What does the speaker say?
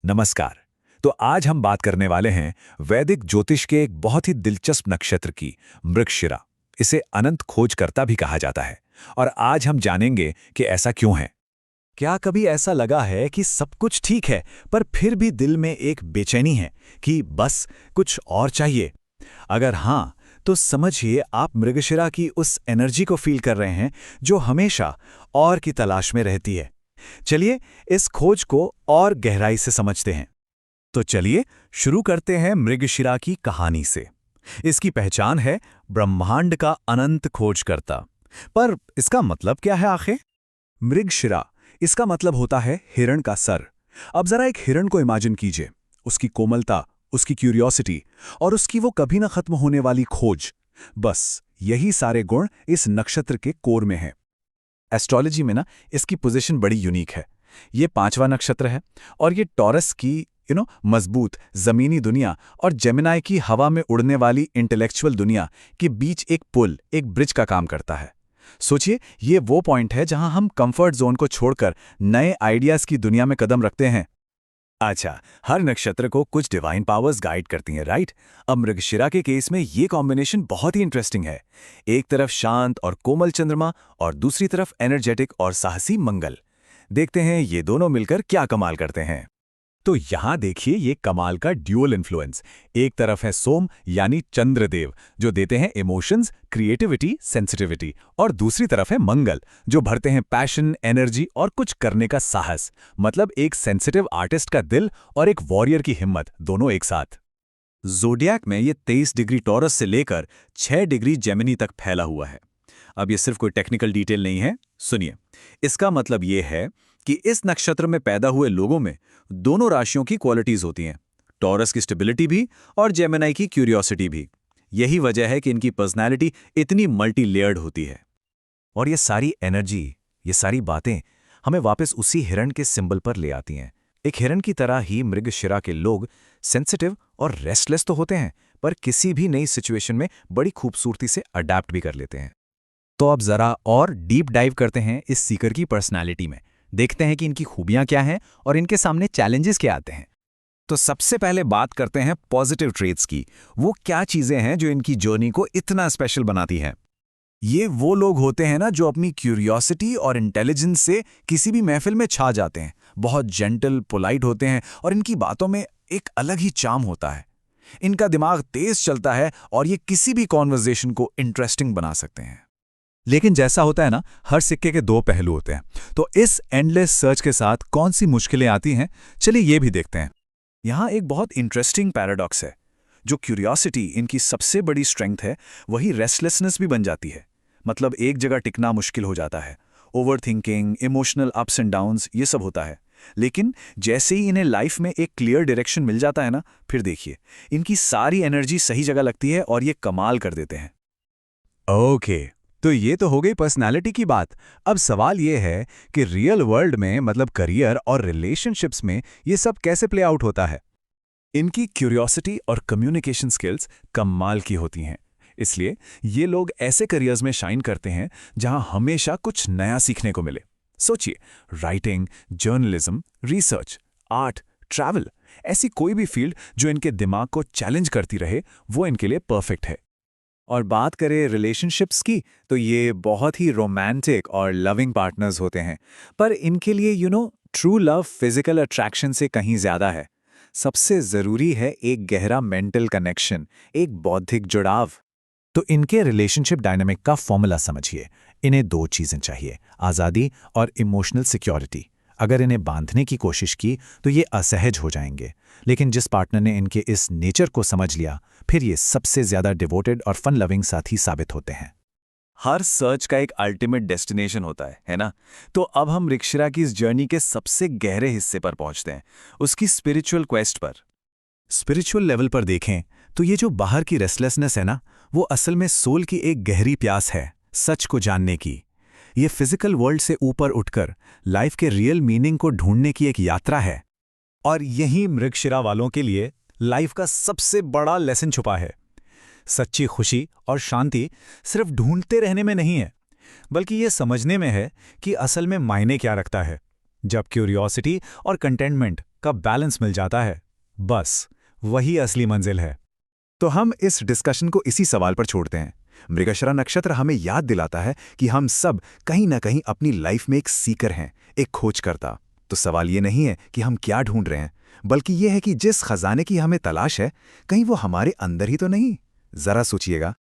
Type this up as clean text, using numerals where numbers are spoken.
नमस्कार। तो आज हम बात करने वाले हैं वैदिक ज्योतिष के एक बहुत ही दिलचस्प नक्षत्र की, मृगशिरा। इसे अनंत खोजकर्ता भी कहा जाता है और आज हम जानेंगे कि ऐसा क्यों है। क्या कभी ऐसा लगा है कि सब कुछ ठीक है पर फिर भी दिल में एक बेचैनी है कि बस कुछ और चाहिए? अगर हाँ, तो समझिए आप मृगशिरा की उस एनर्जी को फील कर रहे हैं जो हमेशा और की तलाश में रहती है। चलिए इस खोज को और गहराई से समझते हैं। तो चलिए शुरू करते हैं मृगशिरा की कहानी से। इसकी पहचान है ब्रह्मांड का अनंत खोजकर्ता। पर इसका मतलब क्या है आखिर? मृगशिरा, इसका मतलब होता है हिरण का सर। अब जरा एक हिरण को इमेजिन कीजिए, उसकी कोमलता, उसकी क्यूरियोसिटी और उसकी वो कभी ना खत्म होने वाली खोज। बस यही सारे गुण इस नक्षत्र के कोर में हैं। एस्ट्रोलॉजी में ना इसकी पोजीशन बड़ी यूनिक है। ये 5वां नक्षत्र है और ये टॉरस की मजबूत जमीनी दुनिया और जेमिनाई की हवा में उड़ने वाली इंटेलेक्चुअल दुनिया के बीच एक पुल, एक ब्रिज का काम करता है। सोचिए, ये वो पॉइंट है जहां हम कंफर्ट जोन को छोड़कर नए आइडियाज की दुनिया में कदम रखते हैं। अच्छा, हर नक्षत्र को कुछ डिवाइन पावर्स गाइड करती हैं, राइट? अब मृगशिरा के केस में ये कॉम्बिनेशन बहुत ही इंटरेस्टिंग है। एक तरफ शांत और कोमल चंद्रमा और दूसरी तरफ एनर्जेटिक और साहसी मंगल। देखते हैं ये दोनों मिलकर क्या कमाल करते हैं। तो यहां देखिए ये कमाल का ड्यूअल इन्फ्लुएंस। एक तरफ है सोम यानी चंद्रदेव, जो देते हैं इमोशंस, क्रिएटिविटी, सेंसिटिविटी, और दूसरी तरफ है मंगल, जो भरते हैं पैशन, एनर्जी और कुछ करने का साहस। मतलब एक सेंसिटिव आर्टिस्ट का दिल और एक वॉरियर की हिम्मत, दोनों एक साथ। ज़ोडिएक में ये 23 डिग्री टॉरस से लेकर 6 डिग्री जेमिनी तक फैला हुआ है। अब ये सिर्फ कोई टेक्निकल डिटेल नहीं है, सुनिए। इसका मतलब ये है कि इस नक्षत्र में पैदा हुए लोगों में दोनों राशियों की क्वालिटीज होती हैं, टॉरस की स्टेबिलिटी भी और जेमिनी की क्यूरियोसिटी भी। यही वजह है कि इनकी पर्सनैलिटी इतनी मल्टी लेयर्ड होती है। और ये सारी एनर्जी, ये सारी बातें हमें वापस उसी हिरण के सिंबल पर ले आती हैं। एक हिरण की तरह ही मृगशिरा के लोग सेंसिटिव और रेस्टलेस तो होते हैं, पर किसी भी नई सिचुएशन में बड़ी खूबसूरती से अडैप्ट भी कर लेते हैं। तो अब जरा और डीप डाइव करते हैं इस सीकर की पर्सनालिटी में। देखते हैं कि इनकी खूबियां क्या हैं और इनके सामने चैलेंजेस क्या आते हैं। तो सबसे पहले बात करते हैं पॉजिटिव ट्रेट्स की। वो क्या चीजें हैं जो इनकी जर्नी को इतना स्पेशल बनाती हैं? ये वो लोग होते हैं ना जो अपनी क्यूरियोसिटी और इंटेलिजेंस से किसी भी महफिल में छा जाते हैं। बहुत जेंटल, पोलाइट होते हैं और इनकी बातों में एक अलग ही चार्म होता है। इनका दिमाग तेज चलता है और ये किसी भी कॉन्वर्सेशन को इंटरेस्टिंग बना सकते हैं। लेकिन जैसा होता है ना, हर सिक्के के दो पहलू होते हैं। तो इस एंडलेस सर्च के साथ कौन सी मुश्किलें आती हैं, चलिए ये भी देखते हैं। यहाँ एक बहुत इंटरेस्टिंग पैराडॉक्स है। जो क्यूरियोसिटी इनकी सबसे बड़ी स्ट्रेंथ है, वही रेस्टलेसनेस भी बन जाती है। मतलब एक जगह टिकना मुश्किल हो जाता है। Over thinking, emotional ups and downs, ये सब होता है। लेकिन जैसे ही इन्हें लाइफ में एक क्लियर डायरेक्शन मिल जाता है ना, फिर देखिए इनकी सारी एनर्जी सही जगह लगती है और ये कमाल कर देते हैं। ओके, तो ये तो हो गई पर्सनालिटी की बात। अब सवाल ये है कि रियल वर्ल्ड में, मतलब करियर और रिलेशनशिप्स में, ये सब कैसे प्ले आउट होता है? इनकी क्यूरियोसिटी और कम्युनिकेशन स्किल्स कमाल की होती हैं। इसलिए ये लोग ऐसे करियर्स में शाइन करते हैं जहां हमेशा कुछ नया सीखने को मिले। सोचिए, writing, journalism, research, art, travel, ऐसी कोई भी फील्ड जो इनके दिमाग को चैलेंज करती रहे, वो इनके लिए परफेक्ट है। और बात करें रिलेशनशिप्स की, तो ये बहुत ही रोमांटिक और लविंग पार्टनर्स होते हैं। पर इनके लिए ट्रू लव फिजिकल अट्रैक्शन से कहीं ज़्यादा है। सबसे ज़रूरी है एक गहरा मेंटल कनेक्शन, एक बौद्धिक जुड़ाव। तो इनके रिलेशनशिप डायनामिक का फॉर्मूला समझिए। इन्हें दो चीज़ें चाहिए, आज़ादी और इमोशनल सिक्योरिटी। अगर इन्हें बांधने की कोशिश की तो ये असहज हो जाएंगे। लेकिन जिस पार्टनर ने इनके इस नेचर को समझ लिया, फिर ये सबसे ज़्यादा डिवोटेड और फन लविंग साथी साबित होते हैं। हर सर्च का एक अल्टीमेट डेस्टिनेशन होता है ना? तो अब हम मृगशिरा की इस जर्नी के सबसे गहरे हिस्से पर पहुंचते हैं, उसकी स्पिरिचुअल क्वेस्ट पर। स्पिरिचुअल लेवल पर देखें तो ये जो बाहर की रेस्टलेसनेस है ना, वो असल में सोल की एक गहरी प्यास है, सच को जानने की। ये फिजिकल वर्ल्ड से ऊपर उठकर लाइफ के रियल मीनिंग को ढूंढने की एक यात्रा है। और यही मृगशिरा वालों के लिए लाइफ का सबसे बड़ा लेसन छुपा है। सच्ची खुशी और शांति सिर्फ ढूंढते रहने में नहीं है, बल्कि ये समझने में है कि असल में मायने क्या रखता है। जब क्यूरियोसिटी और कंटेंटमेंट का बैलेंस मिल जाता है, बस वही असली मंजिल है। तो हम इस डिस्कशन को इसी सवाल पर छोड़ते हैं। मृगशिरा नक्षत्र हमें याद दिलाता है कि हम सब कहीं ना कहीं अपनी लाइफ में एक सीकर हैं, एक खोजकर्ता। तो सवाल ये नहीं है कि हम क्या ढूंढ रहे हैं, बल्कि ये है कि जिस खजाने की हमें तलाश है, कहीं वो हमारे अंदर ही तो नहीं। जरा सोचिएगा।